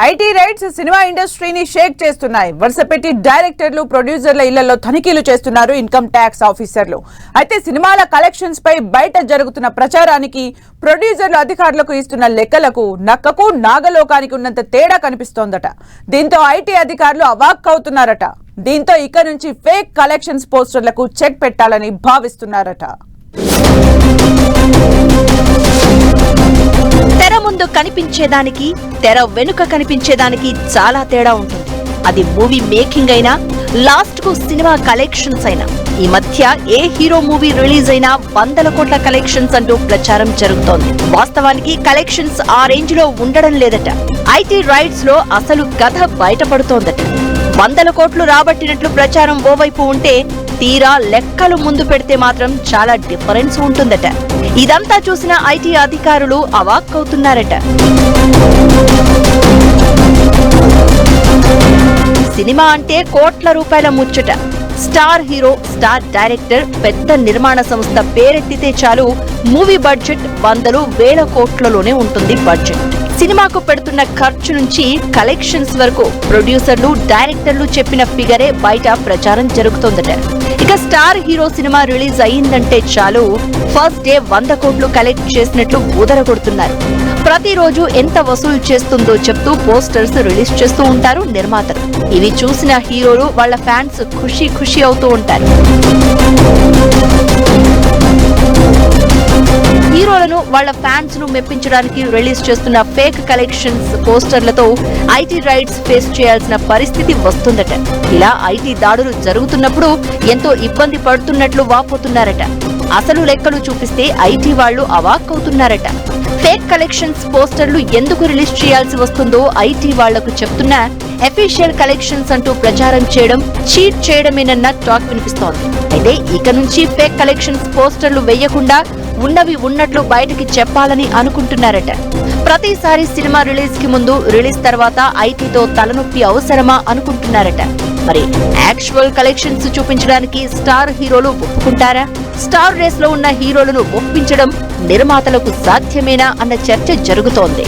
IT raids cinema ఇండస్ట్రీని షేక్ చేస్తున్నాయి. వరుసపెట్టి డైరెక్టర్లు, ప్రొడ్యూసర్ల ఇళ్లలో తనిఖీలు చేస్తున్నారు ఇన్కమ్ ట్యాక్స్ ఆఫీసర్లు. అయితే సినిమాల కలెక్షన్స్ పై బయట జరుగుతున్న ప్రచారానికి, ప్రొడ్యూసర్లు అధికారులకు ఇస్తున్న లెక్కలకు నక్కకు నాగలోకానికి ఉన్నంత తేడా కనిపిస్తోందట. దీంతో ఐటీ అధికారులు అవాక్కవుతున్నారట. దీంతో ఇక నుంచి ఫేక్ కలెక్షన్స్ పోస్టర్లకు చెక్ పెట్టాలని భావిస్తున్నారట. తెర ముందు కనిపించేదానికి, తెర వెనుక కనిపించేదానికి చాలా తేడా ఉంటుంది. అది మూవీ మేకింగ్ అయినా, లాస్ట్ కు సినిమా కలెక్షన్స్ అయినా. ఈ మధ్య ఏ హీరో మూవీ రిలీజ్ అయినా 100 కోట్ల కలెక్షన్స్ అంటూ ప్రచారం జరుగుతోంది. వాస్తవానికి కలెక్షన్స్ ఆ రేంజ్ లో ఉండడం లేదట. ఐటీ రైట్స్ లో అసలు కథ బయటపడుతోందట. 100 కోట్లు రాబట్టినట్లు ప్రచారం ఓవైపు ఉంటే, తీరా లెక్కలు ముందు పెడితే మాత్రం చాలా డిఫరెన్స్ ఉంటుందట. ఇదంతా చూసిన ఐటీ అధికారులు అవాక్కవుతున్నారట. సినిమా అంటే కోట్ల రూపాయల ముచ్చట. స్టార్ హీరో, స్టార్ డైరెక్టర్, పెద్ద నిర్మాణ సంస్థ పేరెత్తితే చాలు మూవీ బడ్జెట్ వందలు వేల కోట్లలోనే ఉంటుంది. బడ్జెట్ సినిమాకు పెడుతున్న ఖర్చు నుంచి కలెక్షన్స్ వరకు ప్రొడ్యూసర్లు, డైరెక్టర్లు చెప్పిన ఫిగరే బయట ప్రచారం జరుగుతోందట. ఇక స్టార్ హీరో సినిమా రిలీజ్ అయ్యిందంటే చాలు ఫస్ట్ డే 100 కోట్లు కలెక్ట్ చేసినట్లు ఊదరగొడుతున్నారు. ప్రతిరోజు ఎంత వసూలు చేస్తుందో చెప్తూ పోస్టర్స్ రిలీజ్ చేస్తూ ఉంటారు నిర్మాతలు. ఇవి చూసిన హీరోలు, వాళ్ళ ఫ్యాన్స్ ఖుషి అవుతూ ఉంటారు. హీరోలను, వాళ్ళ ఫ్యాన్స్ ను మెప్పించడానికి రిలీజ్ చేస్తున్న ఫేక్ కలెక్షన్స్ పోస్టర్లతో ఐటీ రైట్స్ ఫేస్ చేయాల్సిన పరిస్థితి వస్తుందట. ఇలా ఐటీ దాడులు జరుగుతున్నప్పుడు ఎంతో ఇబ్బంది పడుతున్నట్లు వాపోతున్నారట. అసలు లెక్కలు చూపిస్తే ఐటీ వాళ్లు అవాక్కవుతున్నారట. ఫేక్ కలెక్షన్స్ పోస్టర్లు ఎందుకు రిలీజ్ చేయాల్సి వస్తుందో ఐటీ వాళ్లకు చెప్తున్నా అఫీషియల్ కలెక్షన్స్ అంటూ ప్రచారం చేయడం చీట్ చేయడమేనన్న టాక్ వినిపిస్తోంది. అయితే ఇక నుంచి ఫేక్ కలెక్షన్స్ పోస్టర్లు వేయకుండా ఉన్నవి ఉన్నట్లు బయటికి చెప్పాలని అనుకుంటున్నారట. ప్రతిసారి సినిమా రిలీజ్ కి ముందు, రిలీజ్ తర్వాత ఐటీతో తలనొప్పి అవసరమా అనుకుంటున్నారట. మరి యాక్చువల్ కలెక్షన్స్ చూపించడానికి స్టార్ హీరోలు ఒప్పుకుంటారా? స్టార్ రేస్ లో ఉన్న హీరోలను ఒప్పించడం నిర్మాతలకు సాధ్యమేనా అన్న చర్చ జరుగుతోంది.